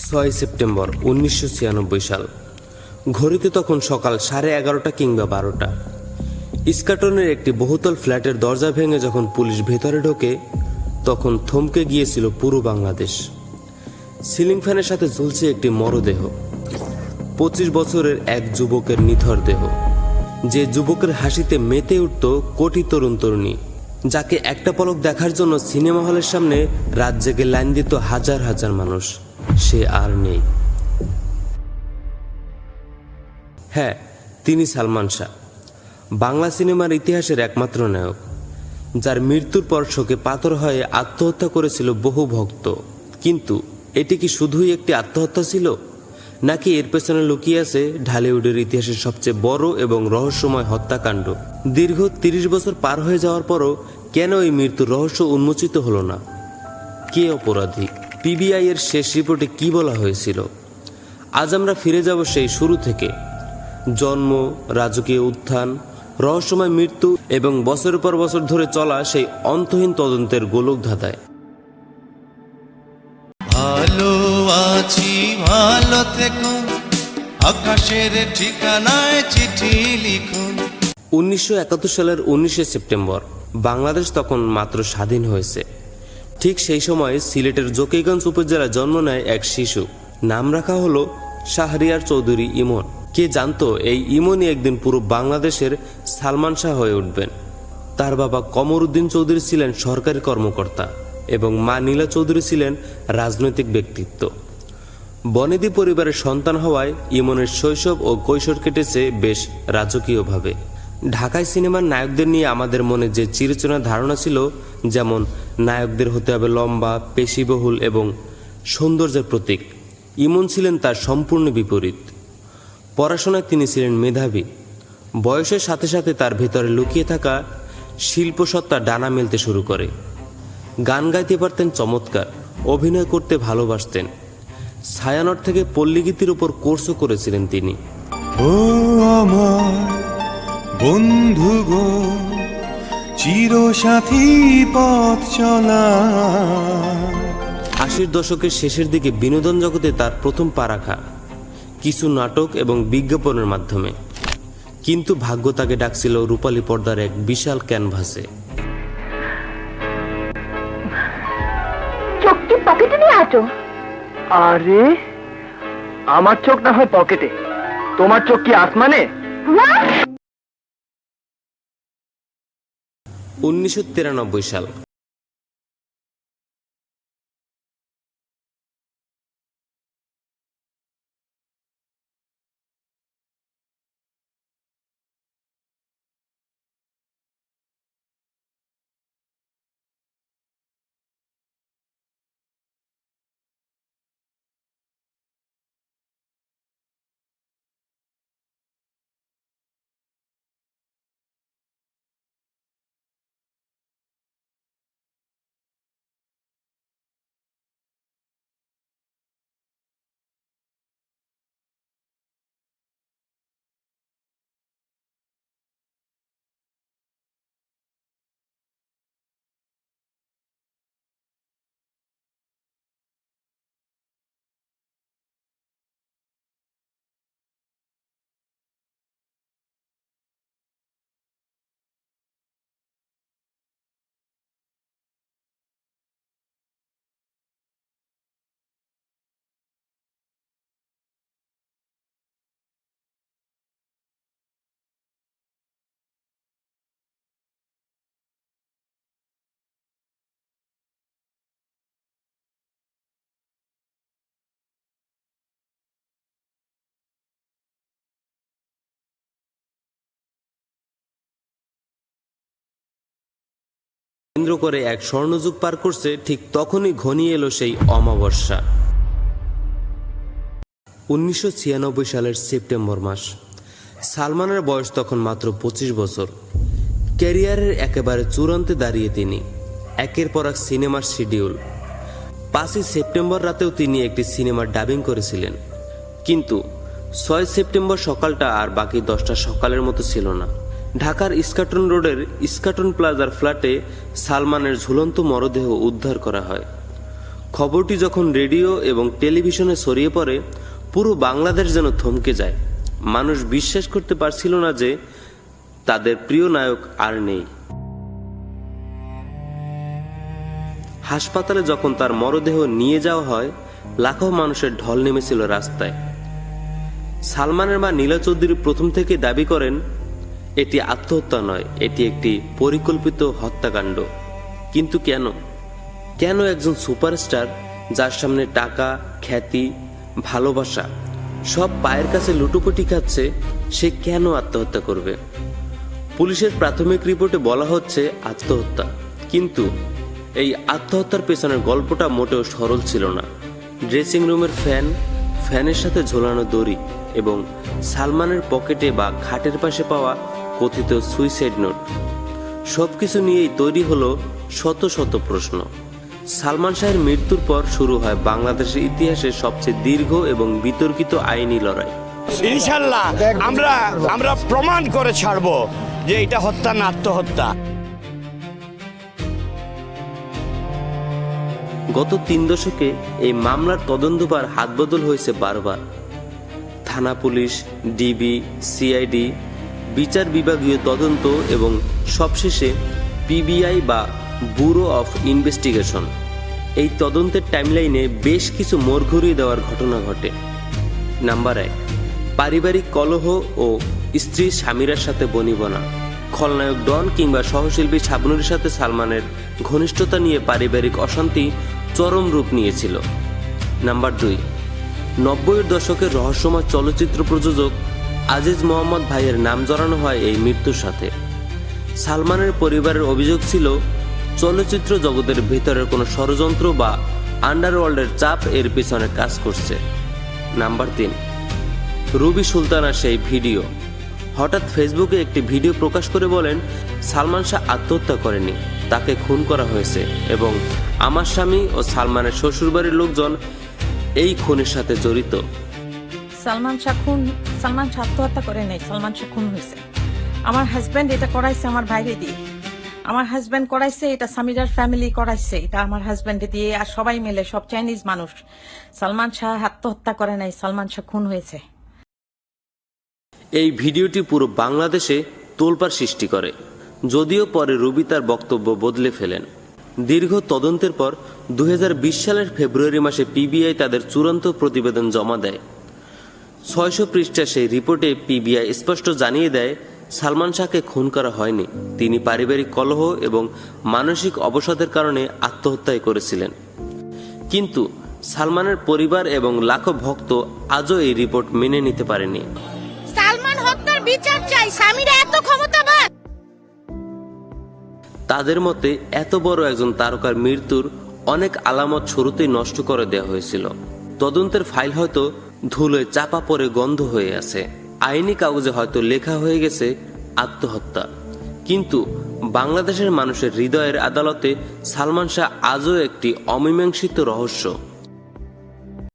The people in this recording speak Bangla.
6 সেপ্টেম্বর 1996 সাল। ঘড়িতে তখন সকাল 11:30 কিংবা 12টা। ইস্কাটনের একটি বহুতল ফ্ল্যাটের দরজা ভেঙে যখন পুলিশ ভেতরে ঢোকে তখন থমকে গিয়েছিল পুরো বাংলাদেশ। সিলিং ফ্যানের সাথে ঝুলছে একটি মরদেহ, 25 বছরের এক যুবকের নিথর দেহ, যে যুবকের হাসিতে মেতে উঠত কোটি তরুণ তরুণী, যাকে একটা পলক দেখার জন্য সিনেমা হলের সামনে রাত জেগে লাইন দিত হাজার হাজার মানুষ। সে আর নেই। হ্যাঁ, তিনি সালমান শাহ, বাংলা সিনেমার ইতিহাসের একমাত্র নায়ক, যার মৃত্যুর পর শোকে পাথর হয়ে আত্মহত্যা করেছিল বহু ভক্ত। কিন্তু এটি কি শুধুই একটি আত্মহত্যা ছিল, নাকি এর পেছনে লুকিয়ে আছে ঢালিউডের ইতিহাসের সবচেয়ে বড় এবং রহস্যময় হত্যাকাণ্ড? দীর্ঘ 30 বছর পার হয়ে যাওয়ার পরও কেন এই মৃত্যুর রহস্য উন্মোচিত হলো না? কে অপরাধী? পিবিআই এর শেষ রিপোর্টে কি বলা হয়েছিল? আজ আমরা ফিরে যাব সেই শুরু থেকে, জন্ম, রাজকীয় উত্থান, রহস্যময় মৃত্যু এবং বছরের পর বছর ধরে চলা সেই অন্তহীন তদন্তের গোলক ধাঁধায়। ভালো আছি, ভালো থেকো, আকাশের ঠিকানায় চিঠি লিখুন। 1971 সালের 19 সেপ্টেম্বর বাংলাদেশ তখন মাত্র স্বাধীন হয়েছে। ঠিক সেই সময় সিলেটের জকিগঞ্জ উপজেলায় জন্ম নেয় এক শিশু। নাম রাখা হলো শাহরিয়ার চৌধুরী ইমন। কে জানতো এই ইমনই একদিন পুরো বাংলাদেশের সালমান শাহ হয়ে উঠবেন? তার বাবা কমর উদ্দিন চৌধুরী ছিলেন সরকারি কর্মকর্তা এবং মা নীলা চৌধুরী ছিলেন রাজনৈতিক ব্যক্তিত্ব। বনেদি পরিবারের সন্তান হওয়ায় ইমনের শৈশব ও কৈশোর কেটেছে বেশ রাজকীয়ভাবে। ঢাকায় সিনেমার নায়কদের নিয়ে আমাদের মনে যে চিরচেনা ধারণা ছিল, যেমন নায়কদের হতে হবে লম্বা, পেশিবহুল এবং সৌন্দর্যের প্রতীক, ইমন ছিলেন তার সম্পূর্ণ বিপরীত। পড়াশোনায় তিনি ছিলেন মেধাবী। বয়সের সাথে সাথে তার ভেতরে লুকিয়ে থাকা শিল্পসত্তা ডানা মেলতে শুরু করে। গান গাইতে পারতেন চমৎকার, অভিনয় করতে ভালোবাসতেন। ছায়ানট থেকে পল্লীগীতির উপর কোর্সও করেছিলেন তিনি। ও আমার বন্ধু গো, চিরসাথী পথ চলা। 80 দশকের শেষের দিকে বিনোদন জগতে তার প্রথম পা রাখা, কিছু নাটক এবং বিজ্ঞাপনের মাধ্যমে। কিন্তু ভাগ্য তাকে ডাকছিল রূপালী পর্দার এক বিশাল ক্যানভাসে। চোখটি পকেটে নিয়ে আছো? আরে আমার চোখ না হয় পকেটে, তোমার চোখ কি আসমানে? 1993 সাল। কেন্দ্র করে এক স্বর্ণযুগ পার করছে, ঠিক তখনই ঘনিয়ে এলো সেই অমাবস্যা। 1996 সালের সেপ্টেম্বর মাস। সালমানের বয়স তখন মাত্র 25 বছর। ক্যারিয়ারের একেবারে চূড়ান্তে দাঁড়িয়ে তিনি। একের পর এক সিনেমার শিডিউল। 5 সেপ্টেম্বর রাতেও তিনি একটি সিনেমার ডাবিং করেছিলেন। কিন্তু 6 সেপ্টেম্বর সকালটা আর বাকি 10টা সকালের মতো ছিল না। ঢাকার ইস্কাটন রোডের ইস্কাটন প্লাজার ফ্ল্যাটে সালমানের ঝুলন্ত মরদেহ উদ্ধার করা হয়। খবরটি যখন রেডিও এবং টেলিভিশনে ছড়িয়ে পড়ে, পুরো বাংলাদেশ যেন থমকে যায়। মানুষ বিশ্বাস করতে পারছিল না যে তাদের প্রিয় নায়ক আর নেই। হাসপাতালে যখন তার মরদেহ নিয়ে যাওয়া হয়, লাখো মানুষের ঢল নেমেছিল রাস্তায়। সালমানের মা নীলা চৌধুরী প্রথম থেকে দাবি করেন, এটি আত্মহত্যা নয়, এটি একটি পরিকল্পিত হত্যাকাণ্ড। কিন্তু কেন একজন সুপারস্টার, যার সামনে টাকা, খ্যাতি, ভালোবাসা সব পায়ের কাছে লুটোপুটি খাচ্ছে, সে কেন আত্মহত্যা করবে? পুলিশের প্রাথমিক রিপোর্টে বলা হচ্ছে আত্মহত্যা, কিন্তু এই আত্মহত্যার পেছনের গল্পটা মোটেও সরল ছিল না। ড্রেসিং রুমের ফ্যানের সাথে ঝোলানো দড়ি এবং সালমানের পকেটে বা খাটের পাশে পাওয়া কথিত সুইসাইড নোট, সবকিছু নিয়েই তৈরি হলো শত শত প্রশ্ন। সালমান শাহের মৃত্যুর পর শুরু হয় বাংলাদেশের ইতিহাসে সবচেয়ে দীর্ঘ এবং বিতর্কিত আইনি লড়াই। ইনশাল্লাহ আমরা প্রমাণ করে ছাড়বো যে এটা হত্যা না আত্মহত্যা। গত 3 দশকে এই মামলার তদন্তভার হাতবদল হয়েছে বারবার। থানা পুলিশ, ডিবি, সিআইডি, বিচার বিভাগীয় তদন্ত এবং সবশেষে পিবিআই বা ব্যুরো অফ ইনভেস্টিগেশন। এই তদন্তের টাইমলাইনে বেশ কিছু মোড় ঘুরিয়ে দেওয়ার ঘটনা ঘটে। নাম্বার 1, পারিবারিক কলহ ও স্ত্রী স্বামীরার সাথে বনিবনা। খলনায়ক ডন কিংবা সহশিল্পী শাবনুরের সাথে সালমানের ঘনিষ্ঠতা নিয়ে পারিবারিক অশান্তি চরম রূপ নিয়েছিল। নাম্বার 2, 90-এর দশকের রহস্যময় চলচ্চিত্র প্রযোজক আজিজ মোহাম্মদ ভাইয়ের নাম জড়ানো হয় এই মৃত্যুর সাথে। সালমানের পরিবারের অভিযোগ ছিল চলচ্চিত্র জগতের ভেতরের কোনো ষড়যন্ত্র বা আন্ডারওয়ার্ল্ডের চাপ এর পিছনে কাজ করছে। নাম্বার 3, রুবি সুলতানার সেই ভিডিও। হঠাৎ ফেসবুকে একটি ভিডিও প্রকাশ করে বলেন, সালমান শাহ আত্মহত্যা করেনি, তাকে খুন করা হয়েছে এবং আমার স্বামী ও সালমানের শ্বশুরবাড়ির লোকজন এই খুনের সাথে জড়িত। সালমান শাহ আত্মহত্যা করে নাই, সালমান শাহ খুন হয়েছে। আমার হাজবেন্ড এটা করাইছে আমার ভাইরে দিয়ে, আমার হাজবেন্ড করাইছে, এটা সামিরার ফ্যামিলি করাইছে, এটা আমার হাজবেন্ডে দিয়ে, আর সবাই মিলে, সব চাইনিজ মানুষ। সালমান শাহ আত্মহত্যা করে নাই, সালমান শাহ খুন হয়েছে। এই ভিডিওটি পুরো বাংলাদেশে তোলপাড় সৃষ্টি করে, যদিও পরে রুবি তার বক্তব্য বদলে ফেলেন। দীর্ঘ তদন্তের পর 2020 সালের ফেব্রুয়ারি মাসে পিবিআই তাদের চূড়ান্ত প্রতিবেদন জমা দেয়। 600 পৃষ্ঠার সেই রিপোর্টে পিবিআই স্পষ্ট জানিয়ে দেয়, সালমান শাহকে খুন করা হয়নি, তিনি পারিবারিক কলহ এবং মানসিক অবসাদের কারণে আত্মহত্যাই করেছিলেন। কিন্তু সালমানের পরিবার এবং লাখো ভক্ত আজও এই রিপোর্ট মেনে নিতে পারেনি। সালমান হত্যার বিচার চাই, সামিরা এত ক্ষমতাবান। তাদের মতে এত বড় একজন তারকার মৃত্যুর অনেক আলামত শুরুতেই নষ্ট করে দেওয়া হয়েছিল। তদন্তের ফাইল হয়তো ধুলোয় চাপা পড়ে গন্ধ হয়ে আছে, আইনি কাগজে হয়তো লেখা হয়ে গেছে আত্মহত্যা, কিন্তু বাংলাদেশের মানুষের হৃদয়ের আদালতে সালমান শাহ আজও একটি অমীমাংসিত রহস্য।